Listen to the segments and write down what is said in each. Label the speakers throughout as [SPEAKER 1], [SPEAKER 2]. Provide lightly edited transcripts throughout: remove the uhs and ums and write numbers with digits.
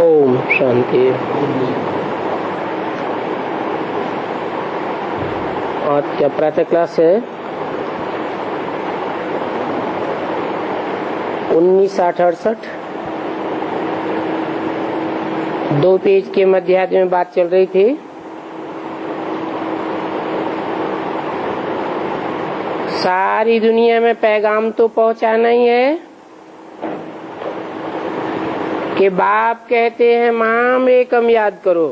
[SPEAKER 1] ओम शांति। आज क्या प्रातः क्लास है? 1968 2 पेज के मध्याह्न में बात चल रही थी। सारी दुनिया में पैगाम तो पहुंचाना ही है कि बाप कहते हैं माम एकम याद करो।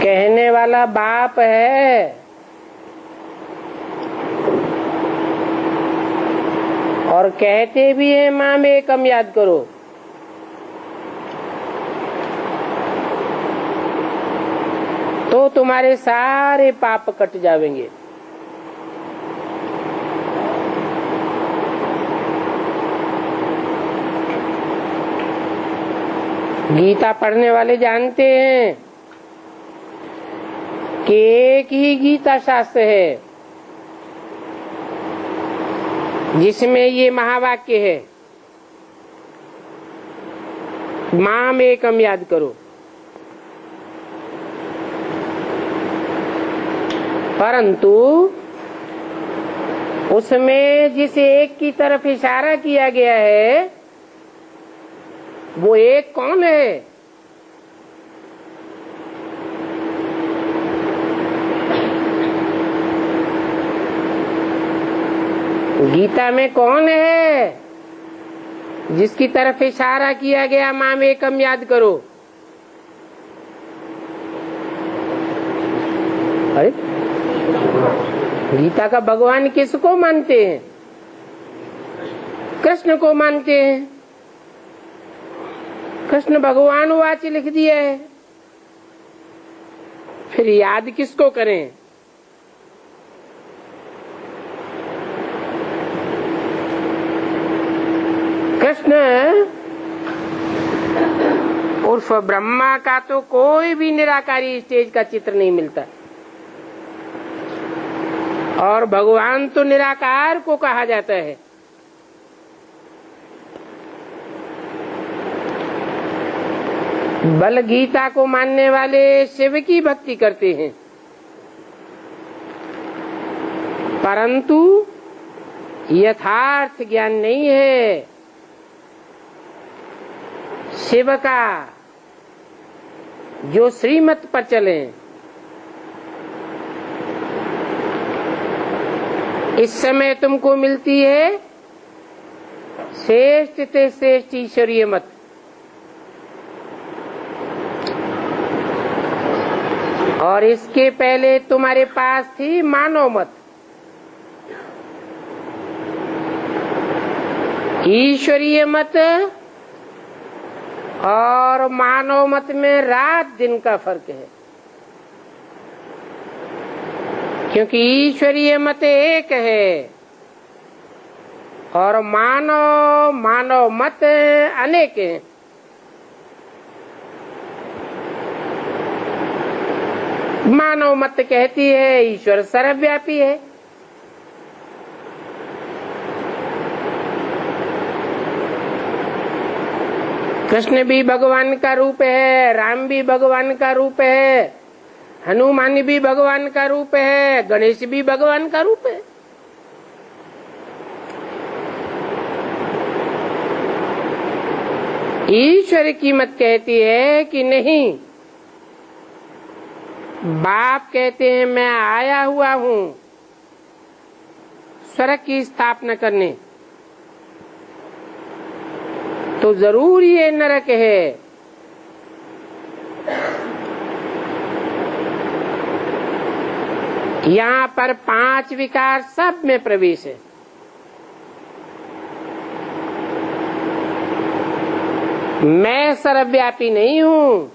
[SPEAKER 1] कहने वाला बाप है और कहते भी है माम एकम याद करो। तो तुम्हारे सारे पाप कट जाएंगे। गीता पढ़ने वाले जानते हैं कि एक ही गीता शास्त्र है जिसमें ये महावाक्य है, माम एकम याद करो। परंतु उसमें जिस एक की तरफ इशारा किया गया है वो एक कौन है? गीता में कौन है जिसकी तरफ इशारा किया गया माम एकम याद करो? अरे गीता का भगवान किसको मानते हैं? कृष्ण को मानते हैं। कृष्ण भगवान वाच लिख दिया है, फिर याद किसको करें? कृष्ण उर्फ ब्रह्मा का तो कोई भी निराकारी स्टेज का चित्र नहीं मिलता, और भगवान तो निराकार को कहा जाता है। बल गीता को मानने वाले शिव की भक्ति करते हैं, परंतु यथार्थ ज्ञान नहीं है शिव का जो श्रीमत पर चले। इस समय तुमको मिलती है श्रेष्ठ से श्रेष्ठ ईश्वरीय मत, और इसके पहले तुम्हारे पास थी मानव मत। ईश्वरीय मत और मानव मत में रात दिन का फर्क है, क्योंकि ईश्वरीय मत एक है और मानव मत अनेक हैं। मानव मत कहती है ईश्वर सर्वव्यापी है, कृष्ण भी भगवान का रूप है, राम भी भगवान का रूप है, हनुमान भी भगवान का रूप है, गणेश भी भगवान का रूप है। ईश्वर की मत कहती है कि नहीं, बाप कहते हैं मैं आया हुआ हूँ स्वर्ग की स्थापना करने, तो जरूर ये नरक है। यहाँ पर 5 विकार सब में प्रवेश है। मैं सर्वव्यापी नहीं हूँ,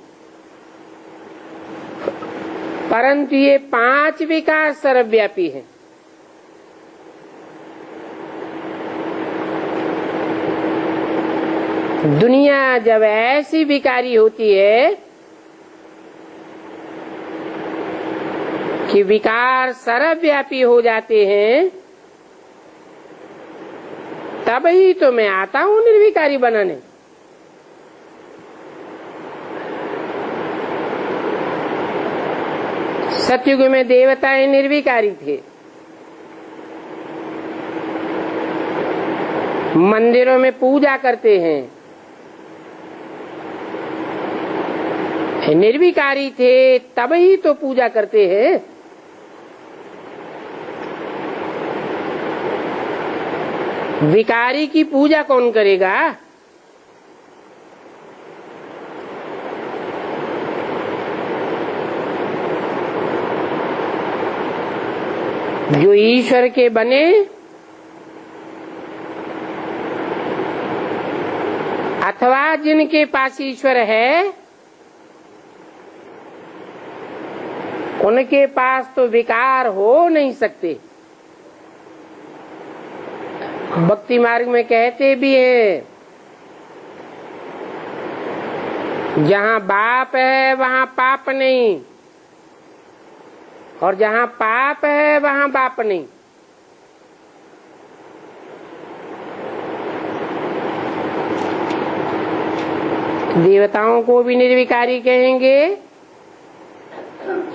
[SPEAKER 1] परंतु ये 5 विकार सर्वव्यापी हैं। दुनिया जब ऐसी विकारी होती है कि विकार सर्वव्यापी हो जाते हैं, तब ही तो मैं आता हूं निर्विकारी बनाने। सतयुग में देवताएं निर्विकारी थे, मंदिरों में पूजा करते हैं, निर्विकारी थे तब ही तो पूजा करते हैं। विकारी की पूजा कौन करेगा? जो ईश्वर के बने अथवा जिनके पास ईश्वर है, उनके पास तो विकार हो नहीं सकते। भक्ति मार्ग में कहते भी हैं, जहाँ बाप है वहाँ पाप नहीं, और जहाँ पाप है वहाँ बाप नहीं। देवताओं को भी निर्विकारी कहेंगे,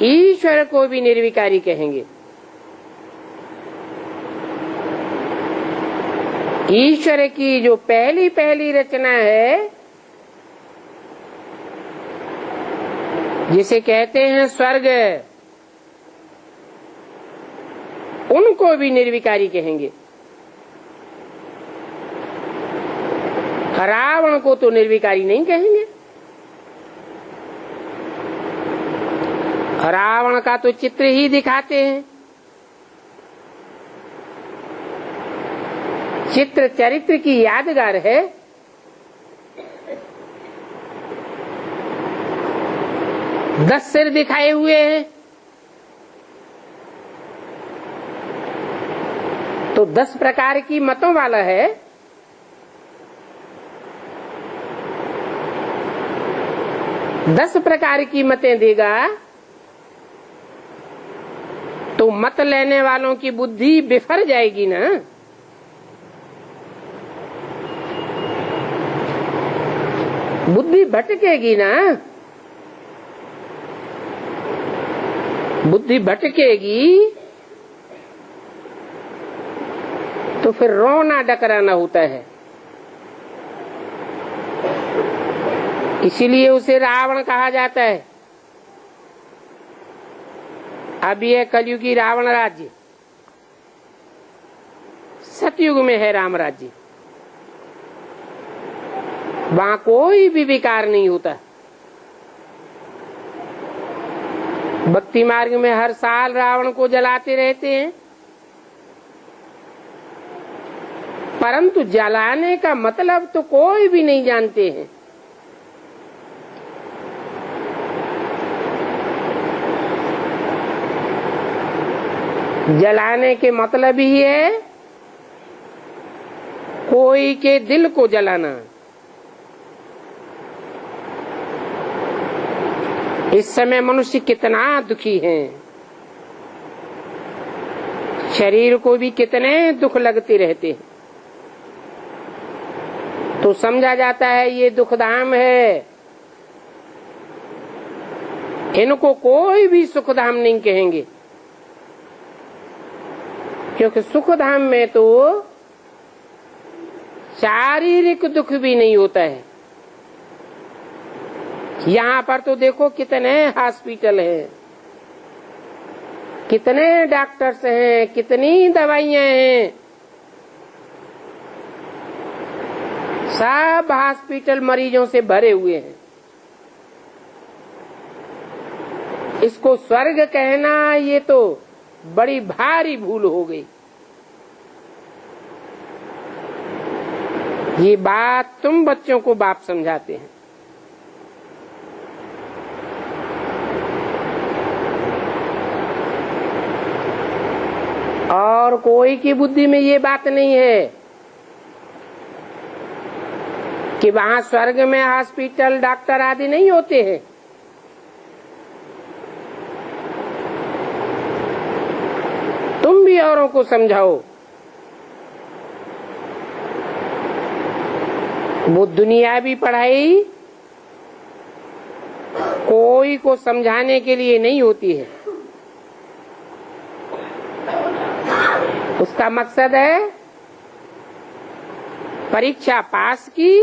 [SPEAKER 1] ईश्वर को भी निर्विकारी कहेंगे। ईश्वर की जो पहली पहली रचना है, जिसे कहते हैं स्वर्ग, उनको भी निर्विकारी कहेंगे। रावण को तो निर्विकारी नहीं कहेंगे। रावण का तो चित्र ही दिखाते हैं। चित्र चरित्र की यादगार है। दस सिर दिखाए हुए हैं, तो 10 प्रकार की मतों वाला है। दस प्रकार की मतें देगा तो मत लेने वालों की बुद्धि बिफर जाएगी ना। बुद्धि भटकेगी ना। बुद्धि भटकेगी तो फिर रोना डकराना होता है। इसीलिए उसे रावण कहा जाता है। अब यह कलयुगी रावण राज्य, सतयुग में है राम राज्य। वहां कोई भी विकार नहीं होता। भक्ति मार्ग में हर साल रावण को जलाते रहते हैं, परंतु जलाने का मतलब तो कोई भी नहीं जानते हैं। जलाने के मतलब ही है कोई के दिल को जलाना। इस समय मनुष्य कितना दुखी है, शरीर को भी कितने दुख लगते रहते हैं, तो समझा जाता है ये दुखधाम है। इनको कोई भी सुखधाम नहीं कहेंगे, क्योंकि सुखधाम में तो शारीरिक दुख भी नहीं होता है। यहाँ पर तो देखो कितने हॉस्पिटल हैं, कितने डॉक्टर्स हैं, कितनी दवाइयां हैं। सब हॉस्पिटल मरीजों से भरे हुए हैं। इसको स्वर्ग कहना ये तो बड़ी भारी भूल हो गई। ये बात तुम बच्चों को बाप समझाते हैं। और कोई की बुद्धि में ये बात नहीं है कि वहां स्वर्ग में हॉस्पिटल डॉक्टर आदि नहीं होते हैं। तुम भी औरों को समझाओ वो दुनियावी पढ़ाई कोई को समझाने के लिए नहीं होती है। उसका मकसद है परीक्षा पास की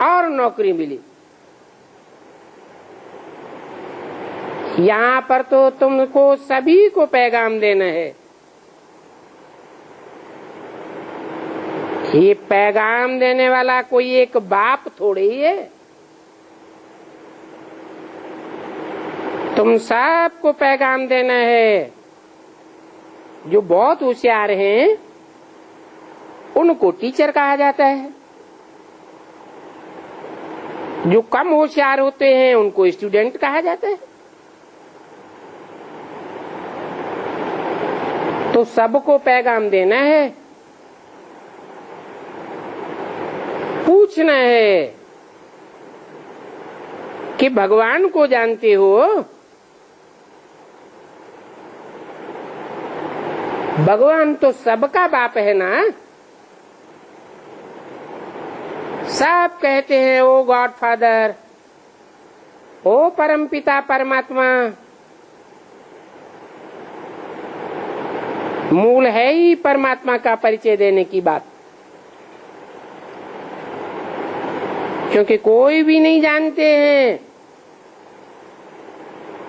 [SPEAKER 1] और नौकरी मिली। यहाँ पर तो तुमको सभी को पैगाम देना है। ये पैगाम देने वाला कोई एक बाप थोड़ी ही है। तुम सबको पैगाम देना है। जो बहुत होशियार हैं उनको टीचर कहा जाता है, जो कम होशियार होते हैं उनको स्टूडेंट कहा जाता है। तो सबको पैगाम देना है, पूछना है कि भगवान को जानते हो? भगवान तो सबका बाप है ना। सब कहते हैं ओ गॉड फादर, ओ परम पिता परमात्मा। मूल है ही परमात्मा का परिचय देने की बात, क्योंकि कोई भी नहीं जानते हैं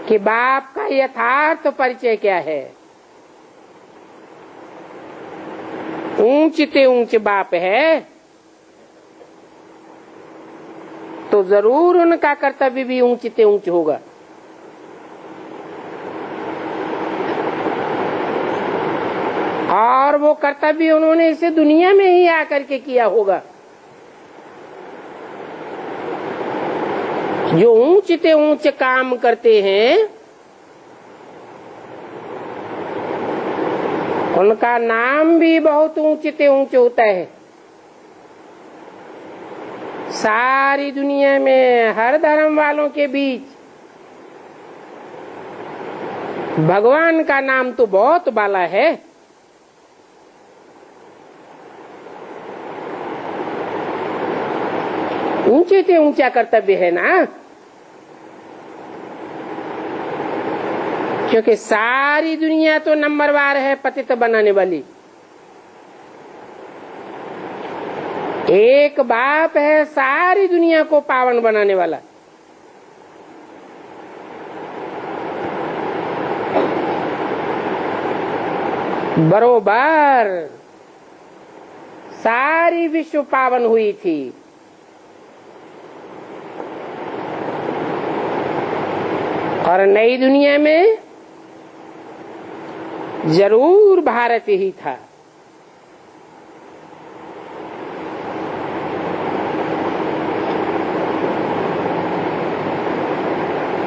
[SPEAKER 1] कि बाप का यथार्थ परिचय क्या है। ऊंचते ऊंच बाप है तो जरूर उनका कर्तव्य भी ऊंचते ऊंच होगा। और वो कर्तव्य उन्होंने इसे दुनिया में ही आकर के किया होगा। जो ऊंचते ऊंच काम करते हैं उनका नाम भी बहुत ऊंचते ऊंच होता है। सारी दुनिया में हर धर्म वालों के बीच भगवान का नाम तो बहुत बाला है। ऊंचे से ऊंचा कर्तव्य है ना, क्योंकि सारी दुनिया तो नंबरवार है पतित बनाने वाली। एक बाप है सारी दुनिया को पावन बनाने वाला। बरोबर सारी विश्व पावन हुई थी। और नई दुनिया में जरूर भारत ही था।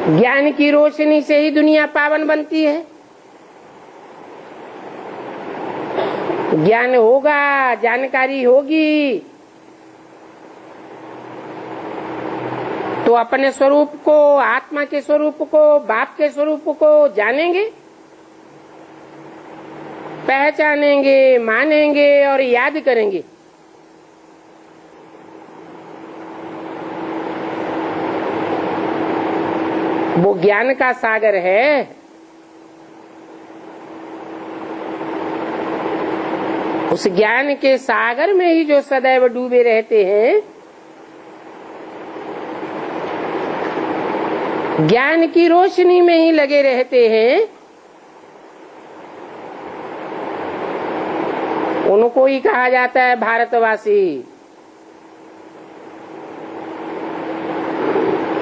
[SPEAKER 1] ज्ञान की रोशनी से ही दुनिया पावन बनती है। ज्ञान होगा, जानकारी होगी तो अपने स्वरूप को, आत्मा के स्वरूप को, बाप के स्वरूप को जानेंगे, पहचानेंगे, मानेंगे और याद करेंगे। वो ज्ञान का सागर है। उस ज्ञान के सागर में ही जो सदैव डूबे रहते हैं, ज्ञान की रोशनी में ही लगे रहते हैं, उनको ही कहा जाता है भारतवासी।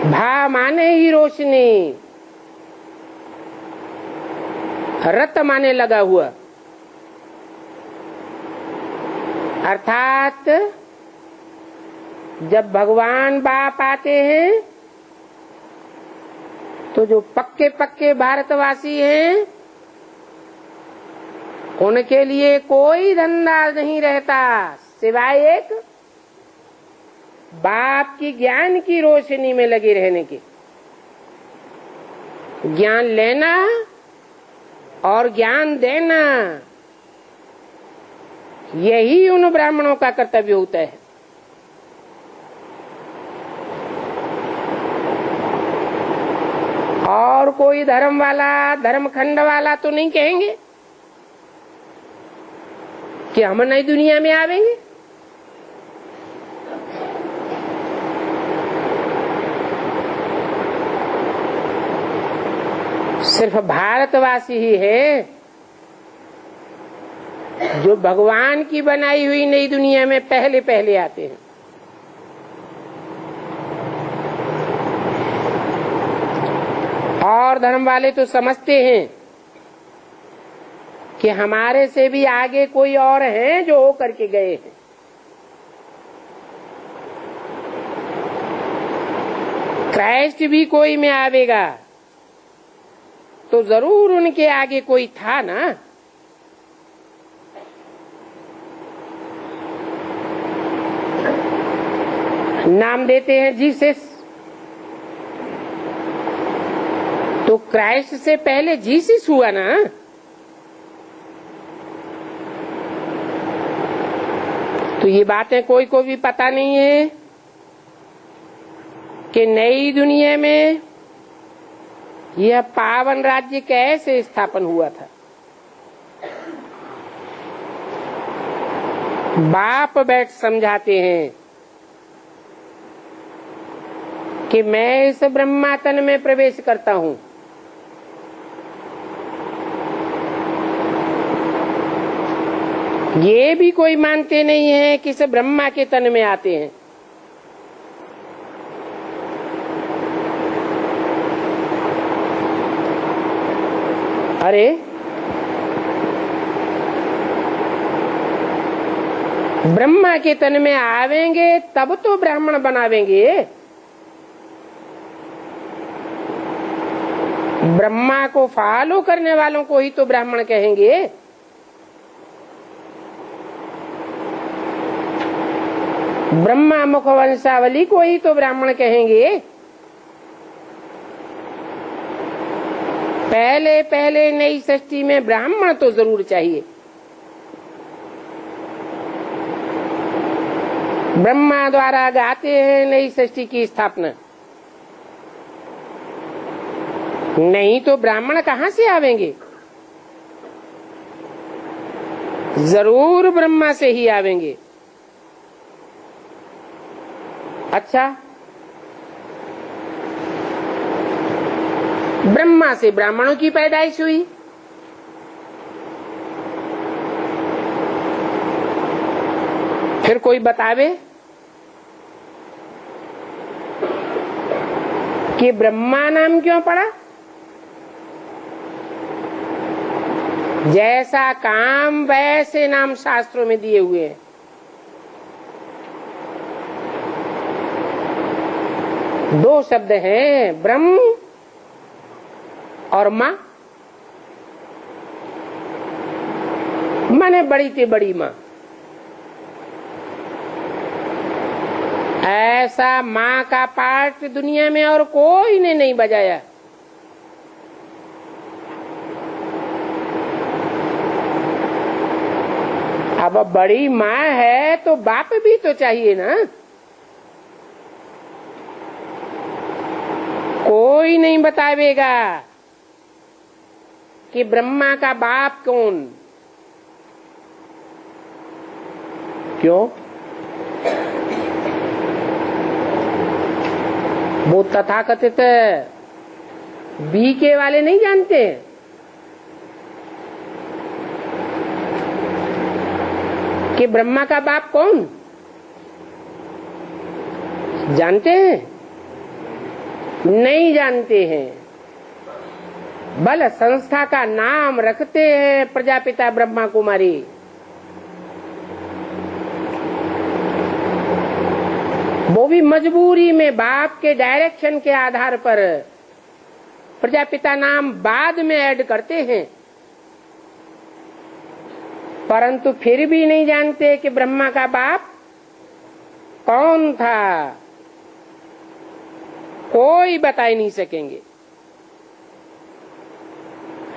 [SPEAKER 1] भा माने ही रोशनी, रत माने लगा हुआ, अर्थात जब भगवान बाप आते हैं तो जो पक्के पक्के भारतवासी हैं उनके लिए कोई धंधा नहीं रहता सिवाय एक बाप की ज्ञान की रोशनी में लगे रहने के। ज्ञान लेना और ज्ञान देना, यही उन ब्राह्मणों का कर्तव्य होता है। और कोई धर्म वाला, धर्मखंड वाला तो नहीं कहेंगे कि हम नई दुनिया में आवेंगे। सिर्फ भारतवासी ही है जो भगवान की बनाई हुई नई दुनिया में पहले पहले आते हैं। और धर्म वाले तो समझते हैं कि हमारे से भी आगे कोई और हैं जो हो करके गए हैं। क्राइस्ट भी कोई में आवेगा तो जरूर उनके आगे कोई था ना। नाम देते हैं जीसस, तो क्राइस्ट से पहले जीसस हुआ ना। तो ये बातें कोई को भी पता नहीं है कि नई दुनिया में यह पावन राज्य कैसे स्थापन हुआ था। बाप बैठ समझाते हैं कि मैं इस ब्रह्मातन में प्रवेश करता हूं। ये भी कोई मानते नहीं है कि इस ब्रह्मा के तन में आते हैं। अरे ब्रह्मा के तन में आवेंगे तब तो ब्राह्मण बनावेंगे। ब्रह्मा को फॉलो करने वालों को ही तो ब्राह्मण कहेंगे। ब्रह्मा मुख वंशावली को ही तो ब्राह्मण कहेंगे। पहले पहले नई सृष्टि में ब्राह्मण तो जरूर चाहिए। ब्रह्मा द्वारा गाते हैं नई सृष्टि की स्थापना, नहीं तो ब्राह्मण कहाँ से आवेंगे? जरूर ब्रह्मा से ही आवेंगे। अच्छा, ब्रह्मा से ब्राह्मणों की पैदाइश हुई, फिर कोई बतावे कि ब्रह्मा नाम क्यों पड़ा? जैसा काम वैसे नाम शास्त्रों में दिए हुए हैं। दो शब्द हैं, ब्रह्म और माँ। माने बड़ी से बड़ी माँ। ऐसा माँ का पार्ट दुनिया में और कोई ने नहीं बजाया। अब बड़ी माँ है तो बाप भी तो चाहिए ना। कोई नहीं बतावेगा कि ब्रह्मा का बाप कौन। क्यों? वो तथाकथित बीके वाले नहीं जानते हैं। कि ब्रह्मा का बाप कौन? जानते हैं? नहीं जानते हैं। बल संस्था का नाम रखते हैं प्रजापिता ब्रह्मा कुमारी। वो भी मजबूरी में बाप के डायरेक्शन के आधार पर प्रजापिता नाम बाद में ऐड करते हैं, परंतु फिर भी नहीं जानते कि ब्रह्मा का बाप कौन था। कोई बता ही नहीं सकेंगे।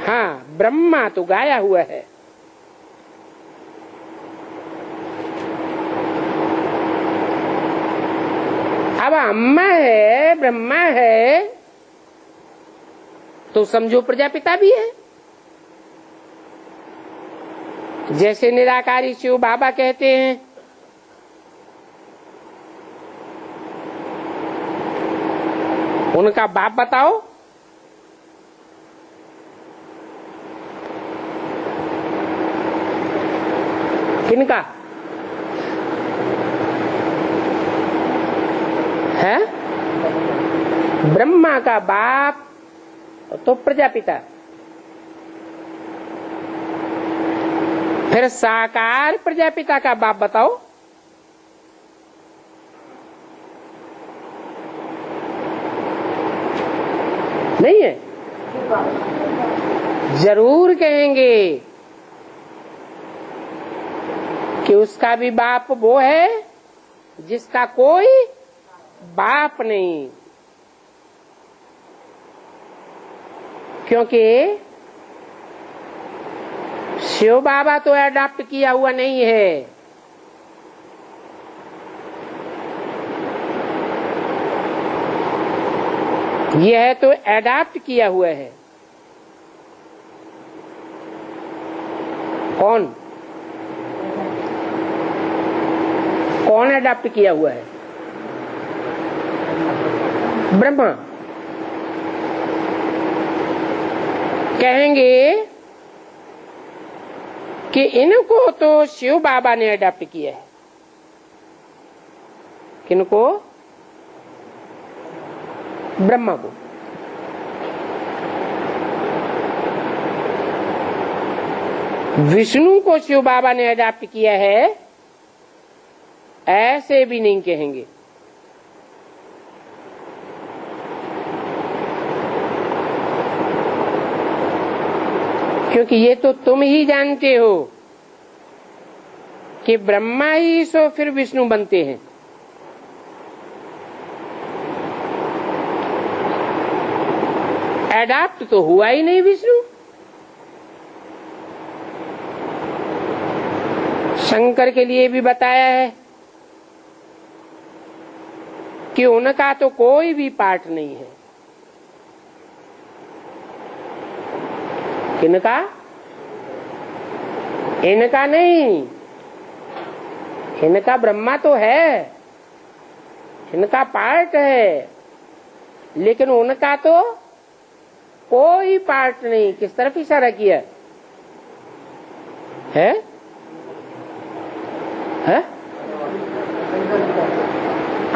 [SPEAKER 1] हाँ, ब्रह्मा तो गाया हुआ है। अब अम्मा है, ब्रह्मा है, तो समझो प्रजापिता भी है। जैसे निराकारी शिव बाबा कहते हैं, उनका बाप बताओ। किनका है? ब्रह्मा का बाप तो प्रजापिता। फिर साकार प्रजापिता का बाप बताओ। नहीं है? जरूर कहेंगे कि उसका भी बाप वो है जिसका कोई बाप नहीं, क्योंकि शिव बाबा तो अडॉप्ट किया हुआ नहीं है। यह तो अडॉप्ट किया हुआ है। कौन कौन अडॉप्ट किया हुआ है? ब्रह्मा। कहेंगे कि इनको तो शिव बाबा ने अडॉप्ट किया है। किनको? ब्रह्मा को। विष्णु को शिव बाबा ने अडॉप्ट किया है, ऐसे भी नहीं कहेंगे। क्योंकि ये तो तुम ही जानते हो कि ब्रह्मा ही सो फिर विष्णु बनते हैं। अडॉप्ट तो हुआ ही नहीं विष्णु। शंकर के लिए भी बताया है कि उनका तो कोई भी पार्ट नहीं है। किनका? इनका नहीं। इनका ब्रह्मा तो है, इनका पार्ट है, लेकिन उनका तो कोई पार्ट नहीं। किस तरफ इशारा किया है? है?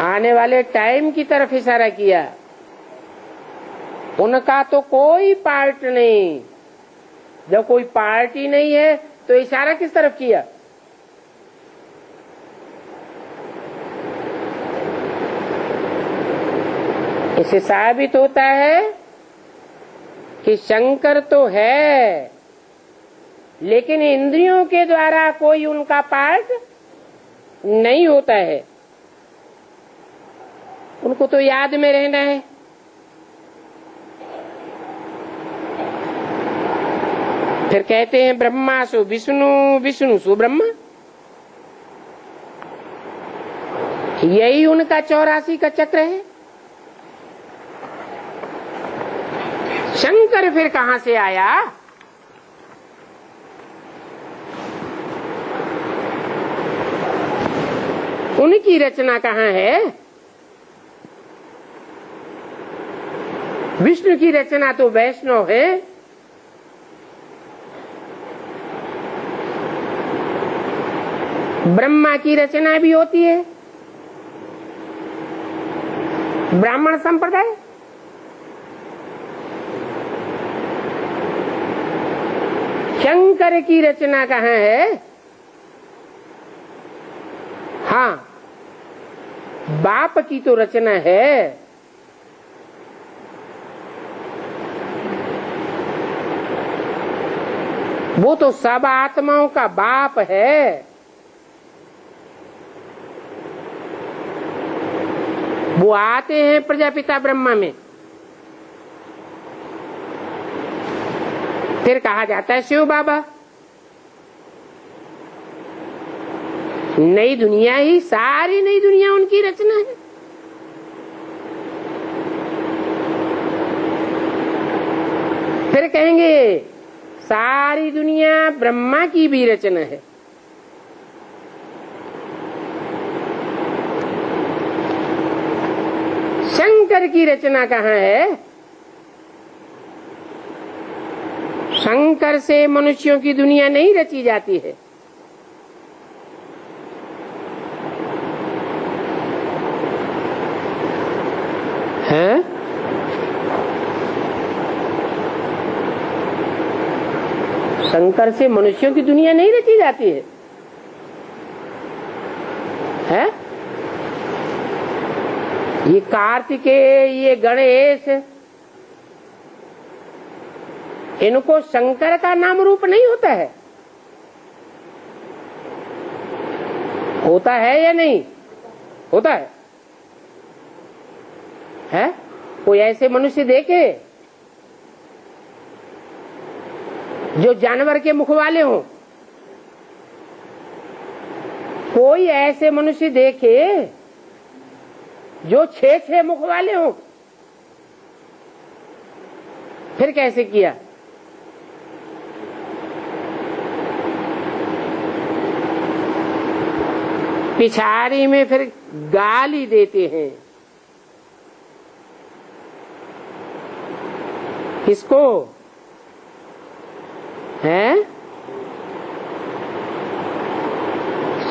[SPEAKER 1] आने वाले टाइम की तरफ इशारा किया। उनका तो कोई पार्ट नहीं। जब कोई पार्ट ही नहीं है तो इशारा किस तरफ किया? इससे साबित होता है कि शंकर तो है, लेकिन इंद्रियों के द्वारा कोई उनका पार्ट नहीं होता है। उनको तो याद में रहना है। फिर कहते हैं ब्रह्मा सो विष्णु, विष्णु सो ब्रह्मा। यही उनका 84 का चक्र है। शंकर फिर कहां से आया? उनकी रचना कहां है? विष्णु की रचना तो वैष्णव है। ब्रह्मा की रचना भी होती है ब्राह्मण संप्रदाय। शंकर की रचना कहाँ है? हाँ, बाप की तो रचना है। वो तो सब आत्माओं का बाप है। वो आते हैं प्रजापिता ब्रह्मा में। फिर कहा जाता है शिव बाबा। नई दुनिया ही, सारी नई दुनिया उनकी रचना है। फिर कहेंगे सारी दुनिया ब्रह्मा की भी रचना है। शंकर की रचना कहाँ है? शंकर से मनुष्यों की दुनिया नहीं रची जाती है। हैं? शंकर से मनुष्यों की दुनिया नहीं रची जाती है, है? ये कार्तिकेय, ये गणेश, इनको शंकर का नाम रूप नहीं होता है? होता है या नहीं होता है? है? कोई ऐसे मनुष्य देखे जो जानवर के मुख वाले हों? कोई ऐसे मनुष्य देखे जो 6 मुख वाले हों? फिर कैसे किया? पिछाड़ी में फिर गाली देते हैं। किसको? है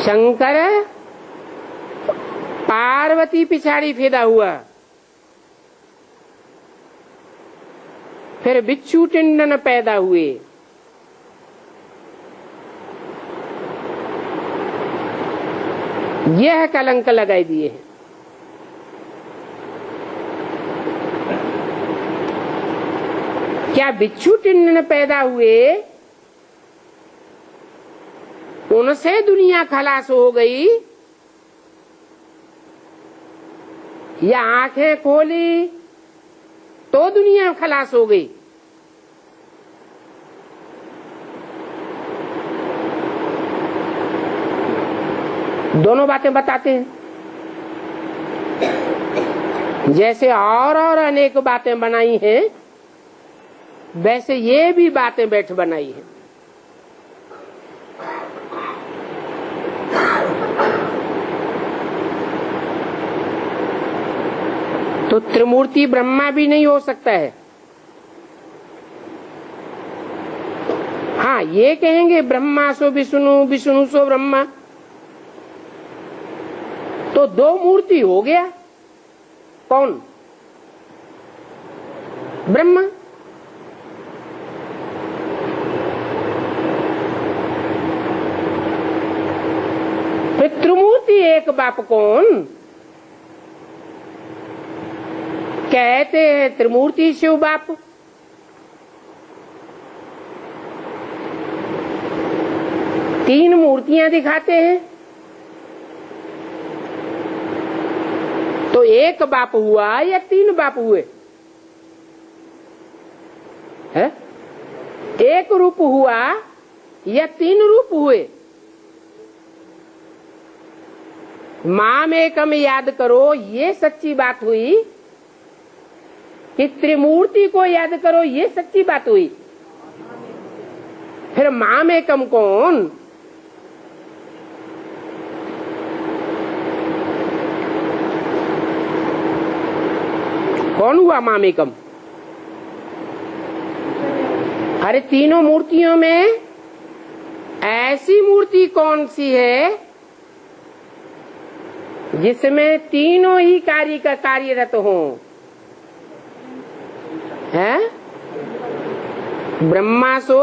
[SPEAKER 1] शंकर पार्वती पिछाड़ी फेदा हुआ, फिर बिच्छू टिंडन पैदा हुए। यह कलंक लगाई दिए हैं। क्या बिच्छू टिंडन पैदा हुए उनसे दुनिया खलास हो गई, या आंखें खोली तो दुनिया खलास हो गई? दोनों बातें बताते हैं। जैसे और अनेक बातें बनाई हैं, वैसे ये भी बातें बैठ बनाई हैं। तो त्रिमूर्ति ब्रह्मा भी नहीं हो सकता है। हाँ, ये कहेंगे ब्रह्मा सो विष्णु, विष्णु सो ब्रह्मा, तो 2 मूर्ति हो गया। कौन? ब्रह्मा। त्रिमूर्ति एक बाप कौन? कहते हैं त्रिमूर्ति शिव बाप। तीन मूर्तियां दिखाते हैं तो एक बाप हुआ या 3 बाप हुए? है? एक रूप हुआ या 3 रूप हुए? माम एकम याद करो, ये सच्ची बात हुई कि त्रिमूर्ति को याद करो, ये सच्ची बात हुई। फिर माम एकम कौन? कौन हुआ माम एकम? अरे तीनों मूर्तियों में ऐसी मूर्ति कौन सी है जिसमें तीनों ही कार्य का कार्यरत हो? है? ब्रह्मा सो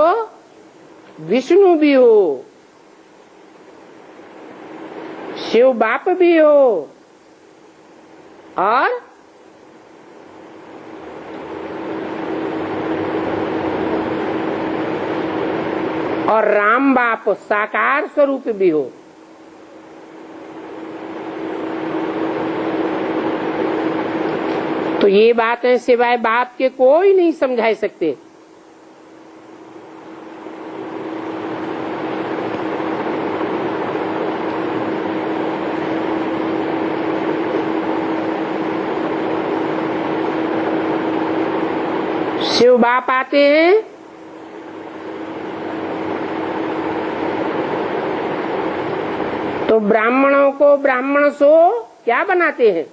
[SPEAKER 1] विष्णु भी हो, शिव बाप भी हो, और राम बाप साकार स्वरूप भी हो। तो ये बातें सिवाय बाप के कोई नहीं समझा सकते। शिव बाप आते हैं, तो ब्राह्मणों को ब्राह्मण सो क्या बनाते हैं?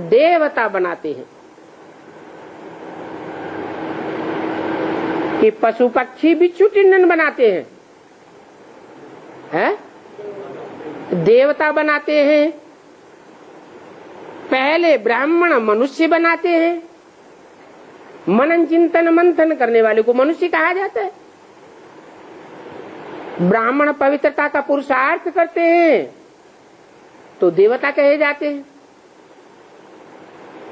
[SPEAKER 1] देवता बनाते हैं। कि पशु पक्षी बिच्छू टिंडन बनाते हैं, देवता बनाते हैं। पहले ब्राह्मण मनुष्य बनाते हैं। मनन चिंतन मंथन करने वाले को मनुष्य कहा जाता है। ब्राह्मण पवित्रता का पुरुषार्थ करते हैं तो देवता कहे जाते हैं।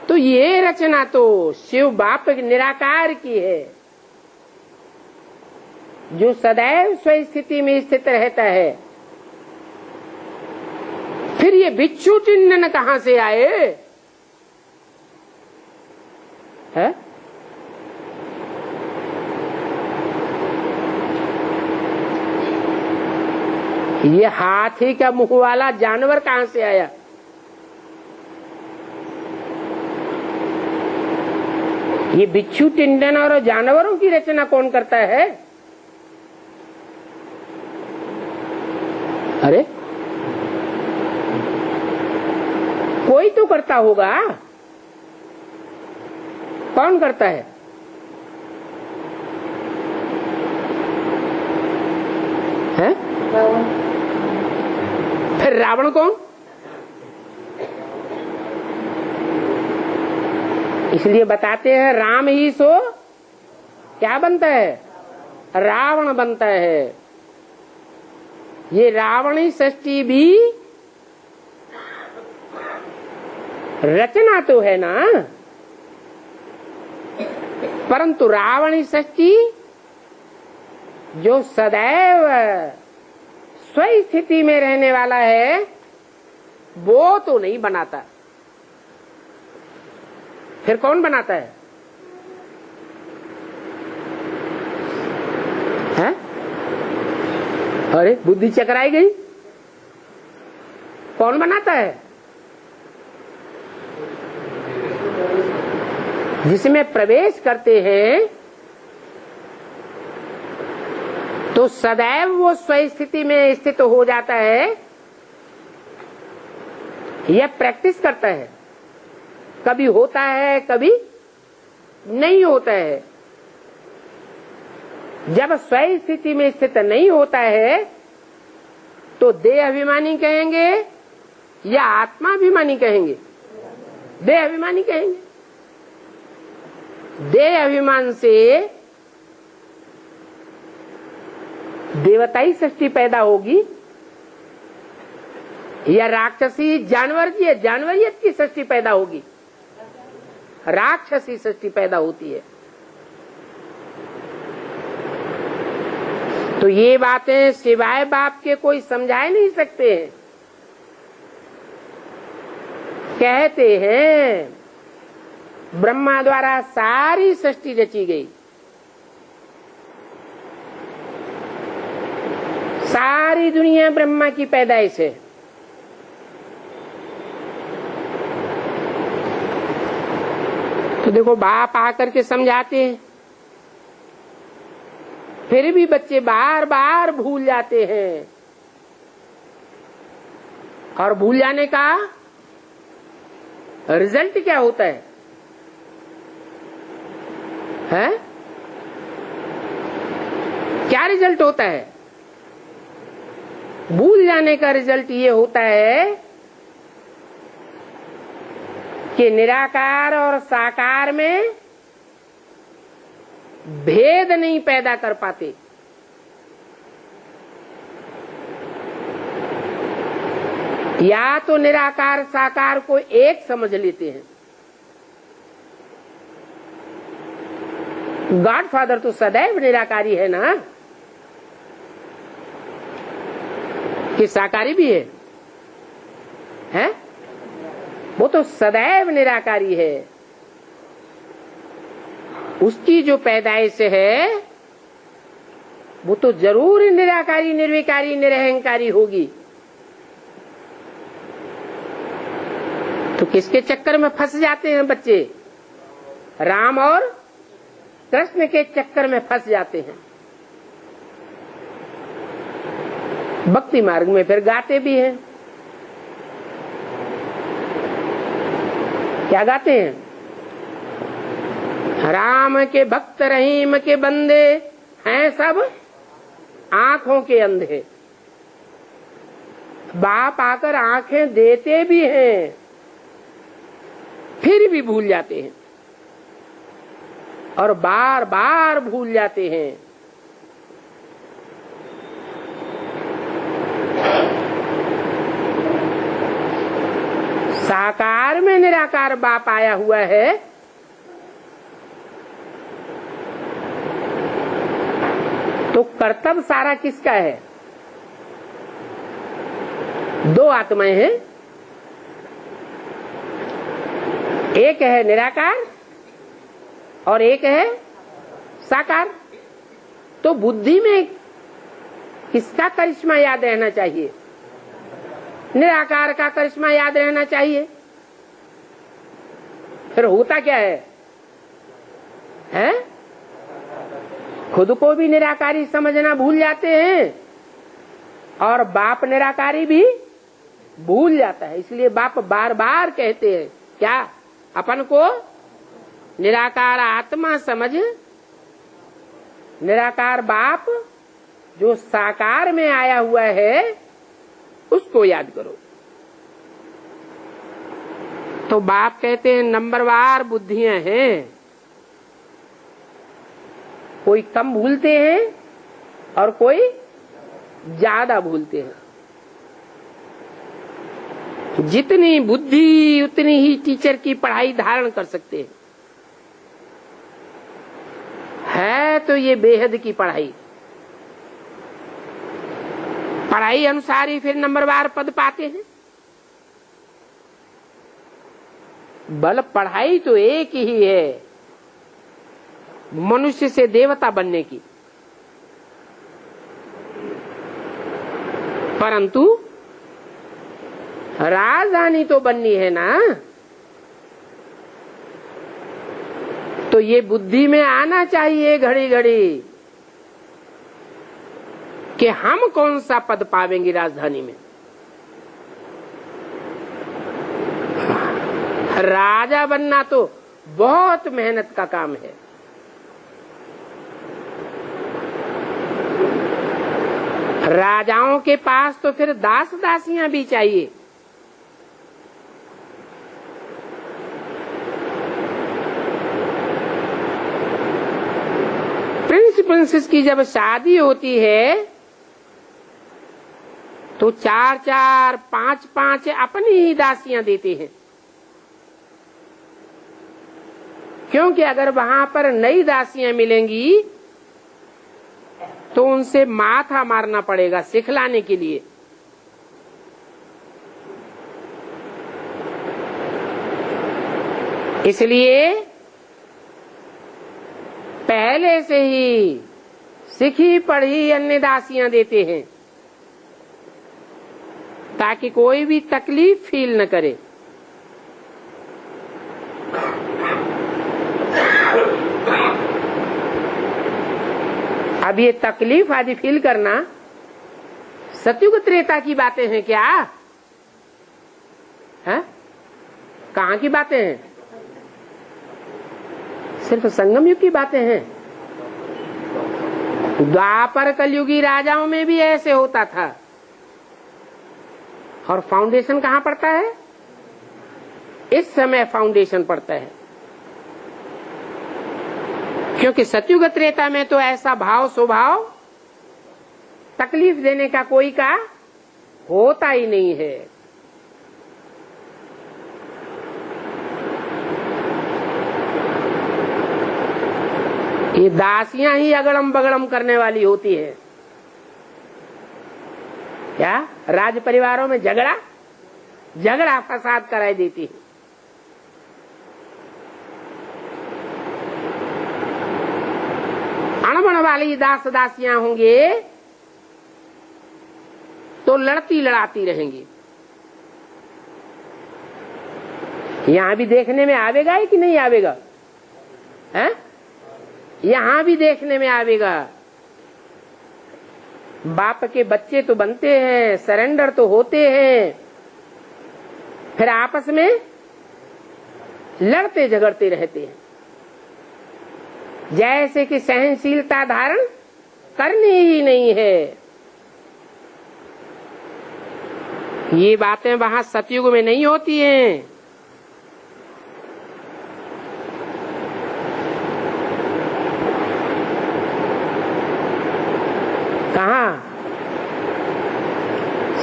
[SPEAKER 1] तो ये रचना तो शिव बाप निराकार की है, जो सदैव स्वस्थिति में स्थित रहता है। फिर ये बिच्छू चिन्हन कहां से आए? है? ये हाथी का मुंह वाला जानवर कहां से आया? ये बिच्छू टिंडन और जानवरों की रचना कौन करता है? अरे कोई तो करता होगा। कौन करता है? हैं? फिर रावण कौन? इसलिए बताते हैं राम ही सो क्या बनता है? रावण बनता है। ये रावणी षष्ठी भी रचना तो है ना, परंतु रावणी षष्ठी जो सदैव स्वस्थिति में रहने वाला है वो तो नहीं बनाता। फिर कौन बनाता है? हैं? अरे बुद्धि चकराई गई। कौन बनाता है? जिसमें प्रवेश करते हैं तो सदैव वो स्वस्थिति में स्थित हो जाता है। यह प्रैक्टिस करता है। कभी होता है, कभी नहीं होता है। जब स्वस्थिति में स्थित नहीं होता है तो देह अभिमानी कहेंगे या आत्मा अभिमानी कहेंगे? देह अभिमानी कहेंगे। देह अभिमान से देवताई सृष्टि पैदा होगी या राक्षसी जानवरियत की सृष्टि पैदा होगी? राक्षसी सृष्टि पैदा होती है। तो ये बातें सिवाय बाप के कोई समझा नहीं सकते हैं। कहते हैं ब्रह्मा द्वारा सारी सृष्टि रची गई, सारी दुनिया ब्रह्मा की पैदाइश है। तो देखो बाप आकर के समझाते हैं, फिर भी बच्चे बार बार भूल जाते हैं। और भूल जाने का रिजल्ट क्या होता है? हैं? क्या रिजल्ट होता है? भूल जाने का रिजल्ट ये होता है कि निराकार और साकार में भेद नहीं पैदा कर पाते। या तो निराकार साकार को एक समझ लेते हैं। गॉडफादर तो सदैव निराकारी है ना, कि साकारी भी है? हैं? वो तो सदैव निराकारी है। उसकी जो पैदाइश है वो तो जरूर निराकारी, निर्विकारी, निरहंकारी होगी। तो किसके चक्कर में फंस जाते हैं बच्चे? राम और कृष्ण के चक्कर में फंस जाते हैं। भक्ति मार्ग में फिर गाते भी हैं। क्या गाते हैं? राम के भक्त रहीम के बंदे हैं सब आंखों के अंधे। बाप आकर आंखें देते भी हैं, फिर भी भूल जाते हैं और बार बार भूल जाते हैं। साकार में निराकार बाप आया हुआ है, तो कर्तव्य सारा किसका है? दो आत्माएं हैं, एक है निराकार और एक है साकार। तो बुद्धि में किसका करिश्मा याद रहना चाहिए? निराकार का करिश्मा याद रहना चाहिए। फिर होता क्या है? खुद को भी निराकारी समझना भूल जाते हैं और बाप निराकारी भी भूल जाता है। इसलिए बाप बार बार कहते हैं क्या? अपन को निराकार आत्मा समझ, निराकार बाप जो साकार में आया हुआ है उसको याद करो। तो बाप कहते हैं नंबरवार बुद्धियां हैं, कोई कम भूलते हैं और कोई ज्यादा भूलते हैं। जितनी बुद्धि उतनी ही टीचर की पढ़ाई धारण कर सकते हैं। है तो ये बेहद की पढ़ाई, पढ़ाई अनुसार ही फिर नंबरवार पद पाते हैं। बल पढ़ाई तो एक ही है, मनुष्य से देवता बनने की, परंतु राजधानी तो बननी है ना। तो ये बुद्धि में आना चाहिए घड़ी घड़ी कि हम कौन सा पद पावेंगे राजधानी में। राजा बनना तो बहुत मेहनत का काम है। राजाओं के पास तो फिर दास दासियां भी चाहिए। प्रिंसेस की जब शादी होती है तो 4-4, 5-5 अपनी ही दासियां देते हैं, क्योंकि अगर वहां पर नई दासियां मिलेंगी तो उनसे माथा मारना पड़ेगा सिखलाने के लिए। इसलिए पहले से ही सीखी पढ़ी अन्य दासियां देते हैं ताकि कोई भी तकलीफ फील न करे। अब ये तकलीफ आदि फील करना सतयुग त्रेता की बातें हैं क्या? है? कहाँ की बातें हैं? सिर्फ संगम युग की बातें हैं। द्वापर कलयुगी राजाओं में भी ऐसे होता था। और फाउंडेशन कहाँ पड़ता है? इस समय फाउंडेशन पड़ता है, क्योंकि सतयुग त्रेता में तो ऐसा भाव स्वभाव तकलीफ देने का कोई का होता ही नहीं है। ये दासियां ही अगड़म बगड़म करने वाली होती है। क्या राज परिवारों में झगड़ा फसाद कराई देती है। अणबण वाली दास दासियां होंगे तो लड़ती लड़ाती रहेंगी। यहां भी देखने में आवेगा कि नहीं आवेगा? हैं? यहां भी देखने में आवेगा। बाप के बच्चे तो बनते हैं, सरेंडर तो होते हैं, फिर आपस में लड़ते झगड़ते रहते हैं, जैसे कि सहनशीलता धारण करनी ही नहीं है। ये बातें वहां सतयुग में नहीं होती हैं। कहा?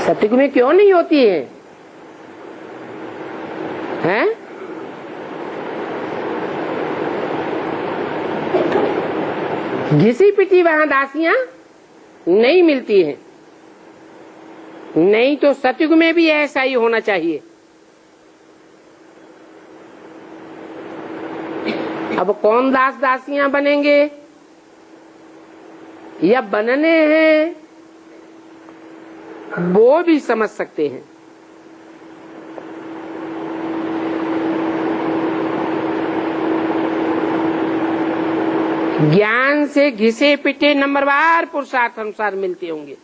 [SPEAKER 1] सतयुग में क्यों नहीं होती है? हैं? घिसी पिटी वहां दासियां नहीं मिलती हैं। नहीं तो सतयुग में भी ऐसा ही होना चाहिए। अब कौन दास दासियां बनेंगे या बनने हैं, वो भी समझ सकते हैं। ज्ञान से घिसे पिटे नंबरवार पुरुषार्थ अनुसार मिलते होंगे।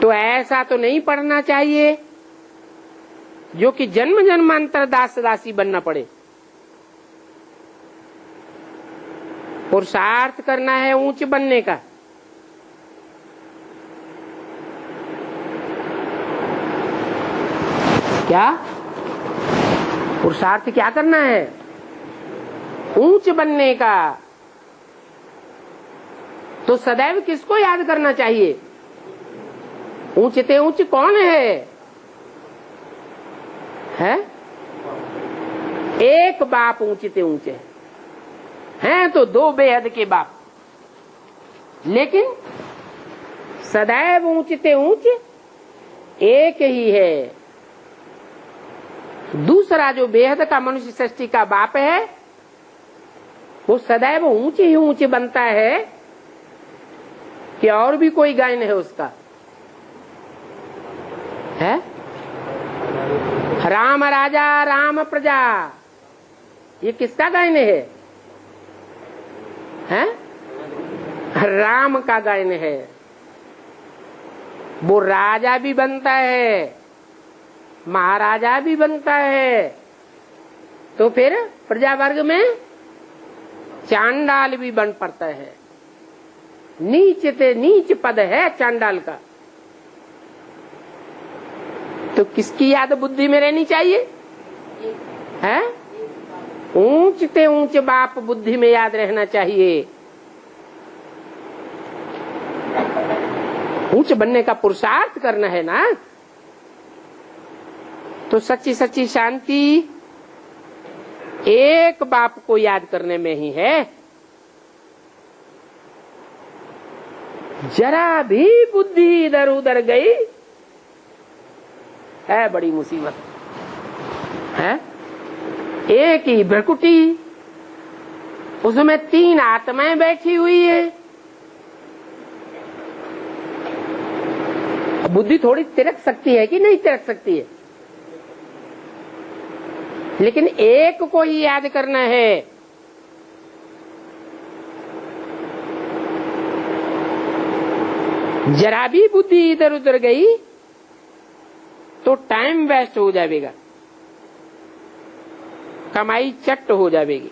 [SPEAKER 1] तो ऐसा तो नहीं पढ़ना चाहिए जो कि जन्म जन्मांतर दास दासी बनना पड़े। पुरुषार्थ करना है ऊंच बनने का। क्या पुरुषार्थ क्या करना है? ऊंच बनने का। तो सदैव किसको याद करना चाहिए? ऊंचते ऊंच कौन है? एक बाप ऊंचते ऊंचे हैं तो दो बेहद के बाप, लेकिन सदैव ऊंचते ऊंच एक ही है। दूसरा जो बेहद का मनुष्य सृष्टि का बाप है वो सदैव ऊंचे ही ऊंचे बनता है कि और भी कोई गायन है उसका? है राम राजा राम प्रजा, ये किसका गायन है? हैं? राम का गायन है। वो राजा भी बनता है, महाराजा भी बनता है, तो फिर प्रजा वर्ग में चांडाल भी बन पड़ता है। नीच से नीच पद है चांडाल का। तो किसकी याद बुद्धि में रहनी चाहिए? है ऊंच ते ऊंच बाप बुद्धि में याद रहना चाहिए। ऊंच बनने का पुरुषार्थ करना है ना। तो सच्ची सच्ची शांति एक बाप को याद करने में ही है। जरा भी बुद्धि इधर उधर गई है बड़ी मुसीबत है। एक ही भ्रकुटी, उसमें तीन आत्माएं बैठी हुई है। बुद्धि थोड़ी तिरक सकती है कि नहीं तिरक सकती है, लेकिन एक को ही याद करना है। जरा भी बुद्धि इधर उधर गई तो टाइम वेस्ट हो जाएगा, कमाई चट हो जाएगी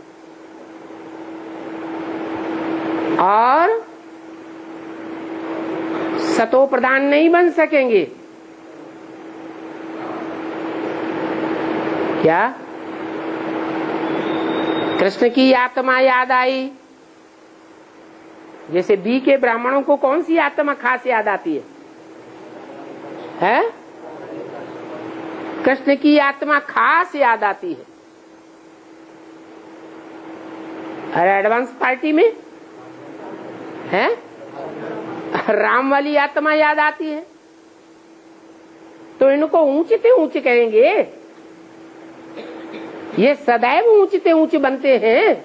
[SPEAKER 1] और सतो प्रधान नहीं बन सकेंगे। क्या कृष्ण की आत्मा याद आई? जैसे बी के ब्राह्मणों को कौन सी आत्मा खास याद आती है? कृष्ण की आत्मा खास याद आती है। अरे एडवांस पार्टी में है राम वाली आत्मा याद आती है, तो इनको ऊंचते ऊंचे कहेंगे। ये सदैव ऊंचते ऊंचे बनते हैं?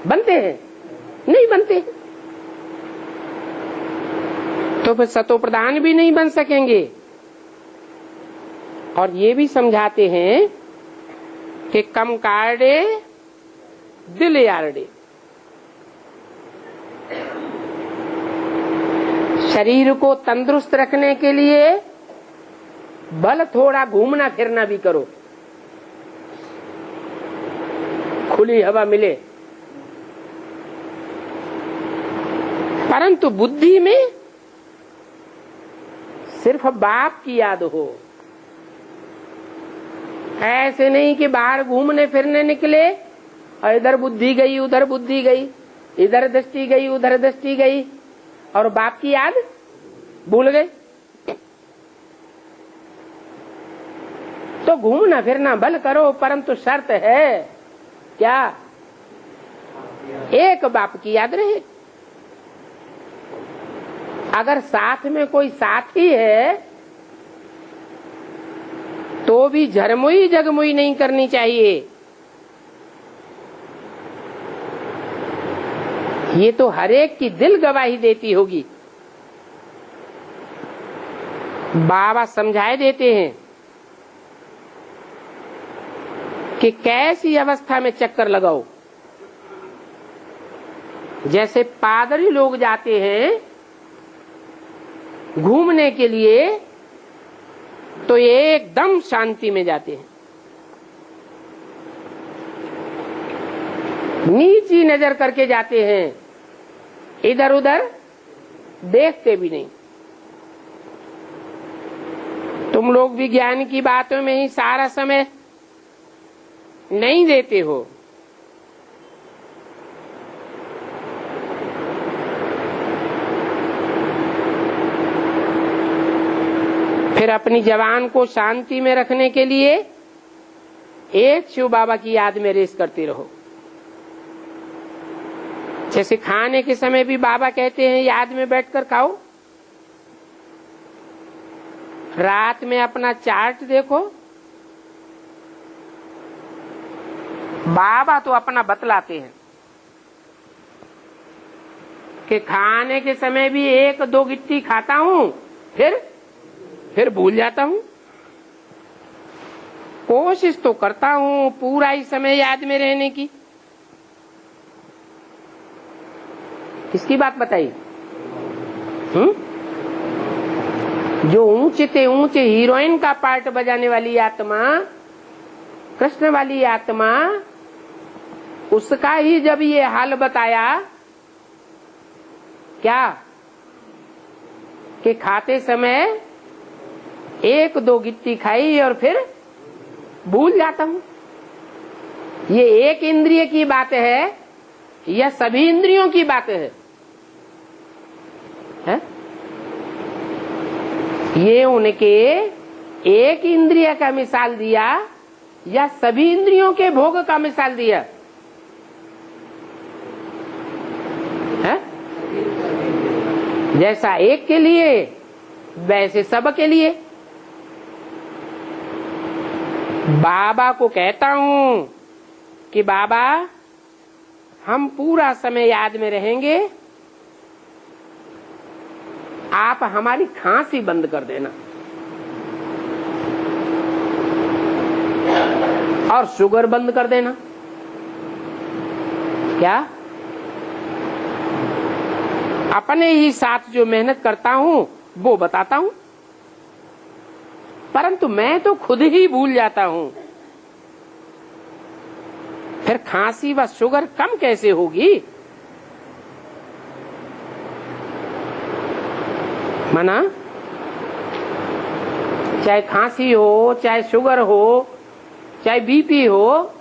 [SPEAKER 1] बनते हैं? नहीं बनते। तो फिर सतो प्रधान भी नहीं बन सकेंगे। और ये भी समझाते हैं कि कम काटे दिल यारडे। शरीर को तंदुरुस्त रखने के लिए भले थोड़ा घूमना फिरना भी करो, खुली हवा मिले, परंतु बुद्धि में सिर्फ बाप की याद हो। ऐसे नहीं कि बाहर घूमने फिरने निकले और इधर बुद्धि गई उधर बुद्धि गई, इधर दृष्टि गई उधर दृष्टि गई और बाप की याद भूल गए। तो घूमना फिरना भल करो, परंतु शर्त है क्या? एक बाप की याद रहे। अगर साथ में कोई साथी है तो भी झरमुई जगमुई नहीं करनी चाहिए। ये तो हरेक की दिल गवाही देती होगी। बाबा समझाए देते हैं कि कैसी अवस्था में चक्कर लगाओ। जैसे पादरी लोग जाते हैं घूमने के लिए तो ये एकदम शांति में जाते हैं, नीची नजर करके जाते हैं, इधर उधर देखते भी नहीं। तुम लोग विज्ञान की बातों में ही सारा समय नहीं देते हो। फिर अपनी जवान को शांति में रखने के लिए एक शिव बाबा की याद में रेस करते रहो। जैसे खाने के समय भी बाबा कहते हैं याद में बैठकर खाओ। रात में अपना चार्ट देखो, बाबा तो अपना बतलाते हैं कि खाने के समय भी एक दो गिट्टी खाता हूं, फिर भूल जाता हूं। कोशिश तो करता हूं पूरा ही समय याद में रहने की। किसकी बात बताई? जो ऊंचे से ऊंचे हीरोइन का पार्ट बजाने वाली आत्मा, कृष्ण वाली आत्मा, उसका ही जब ये हाल बताया क्या कि खाते समय एक दो गिट्टी खाई और फिर भूल जाता हूं। ये एक इंद्रिय की बात है या सभी इंद्रियों की बात है? ये उनके एक इंद्रिय का मिसाल दिया या सभी इंद्रियों के भोग का मिसाल दिया है? जैसा एक के लिए वैसे सब के लिए। बाबा को कहता हूं कि बाबा हम पूरा समय याद में रहेंगे, आप हमारी खांसी बंद कर देना और शुगर बंद कर देना। क्या? अपने ही साथ जो मेहनत करता हूं वो बताता हूं, परंतु मैं तो खुद ही भूल जाता हूं। फिर खांसी व शुगर कम कैसे होगी? माना चाहे खांसी हो, चाहे शुगर हो, चाहे बीपी हो,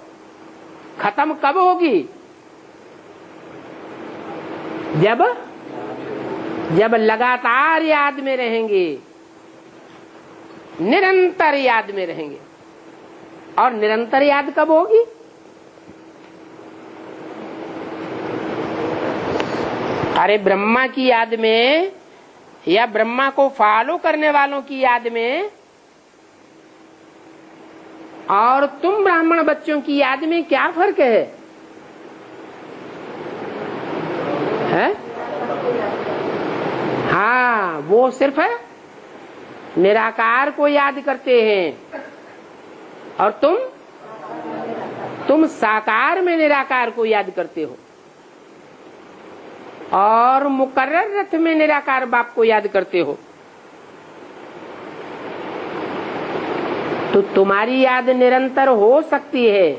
[SPEAKER 1] खत्म कब होगी? जब लगातार याद में रहेंगे, निरंतर याद में रहेंगे। और निरंतर याद कब होगी? अरे ब्रह्मा की याद में या ब्रह्मा को फॉलो करने वालों की याद में और तुम ब्राह्मण बच्चों की याद में क्या फर्क है? हाँ, वो सिर्फ निराकार को याद करते हैं और तुम तुम साकार में निराकार को याद करते हो और मुकर्रर रथ में निराकार बाप को याद करते हो, तो तुम्हारी याद निरंतर हो सकती है,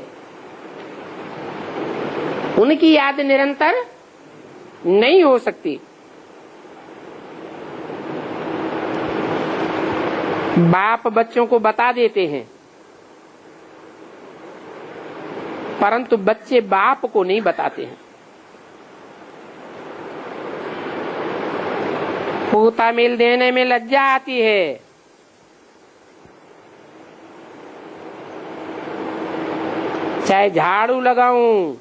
[SPEAKER 1] उनकी याद निरंतर नहीं हो सकती। बाप बच्चों को बता देते हैं, परंतु बच्चे बाप को नहीं बताते हैं। पोता मेल देने में लज्जा आती है, चाहे झाड़ू लगाऊं,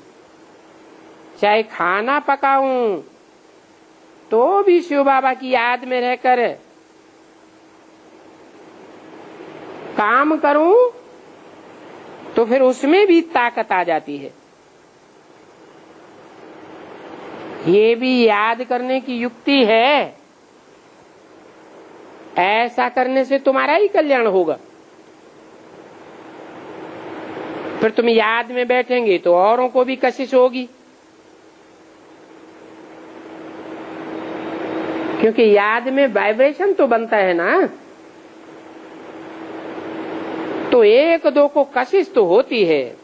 [SPEAKER 1] चाहे खाना पकाऊं, तो भी शिव बाबा की याद में रहकर काम करूं तो फिर उसमें भी ताकत आ जाती है। ये भी याद करने की युक्ति है। ऐसा करने से तुम्हारा ही कल्याण होगा। फिर तुम याद में बैठेंगे तो औरों को भी कशिश होगी, क्योंकि याद में वाइब्रेशन तो बनता है ना, तो एक दो को कशिश तो होती है।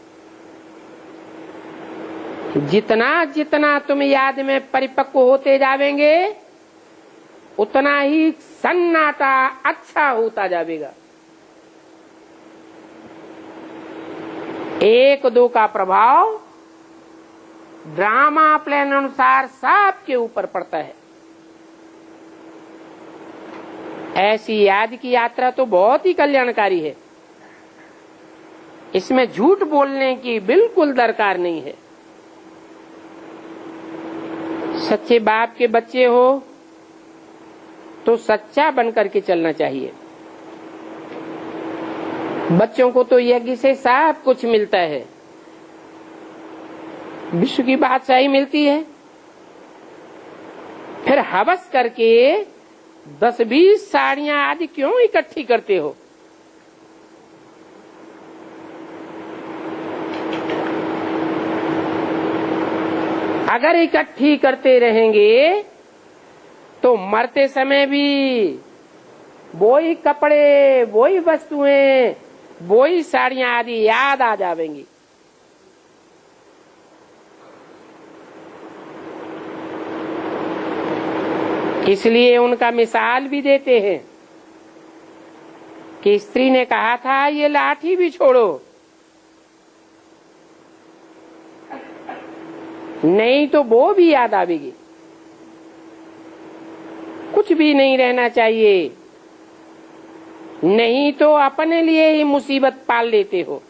[SPEAKER 1] जितना जितना तुम याद में परिपक्व होते जावेंगे, उतना ही सन्नाटा अच्छा होता जाएगा। एक दो का प्रभाव ड्रामा प्लान अनुसार सबके ऊपर पड़ता है। ऐसी याद की यात्रा तो बहुत ही कल्याणकारी है। इसमें झूठ बोलने की बिल्कुल दरकार नहीं है। सच्चे बाप के बच्चे हो तो सच्चा बनकर के चलना चाहिए। बच्चों को तो यज्ञ से सब कुछ मिलता है, विश्व की बादशाही मिलती है। फिर हवस करके 10-20 साड़ियां आदि क्यों इकट्ठी करते हो? अगर इकट्ठी करते रहेंगे तो मरते समय भी वही कपड़े, वही वस्तुएं, वही साड़ियां आदि याद आ जाएंगी। इसलिए उनका मिसाल भी देते हैं कि स्त्री ने कहा था ये लाठी भी छोड़ो, नहीं तो वो भी याद आवेगी। कुछ भी नहीं रहना चाहिए, नहीं तो अपने लिए ही मुसीबत पाल लेते हो।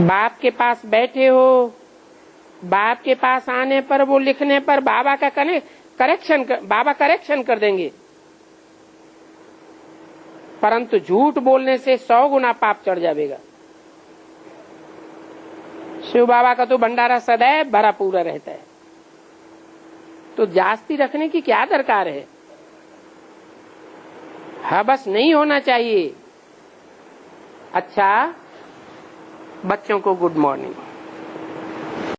[SPEAKER 1] बाप के पास बैठे हो, बाप के पास आने पर वो लिखने पर बाबा का बाबा करेक्शन कर देंगे, परंतु झूठ बोलने से 100 गुना पाप चढ़ जाएगा। शिव बाबा का तो भंडारा सदैव भरा पूरा रहता है, तो जास्ती रखने की क्या दरकार है? हाँ, बस नहीं होना चाहिए। अच्छा, बच्चों को गुड मॉर्निंग।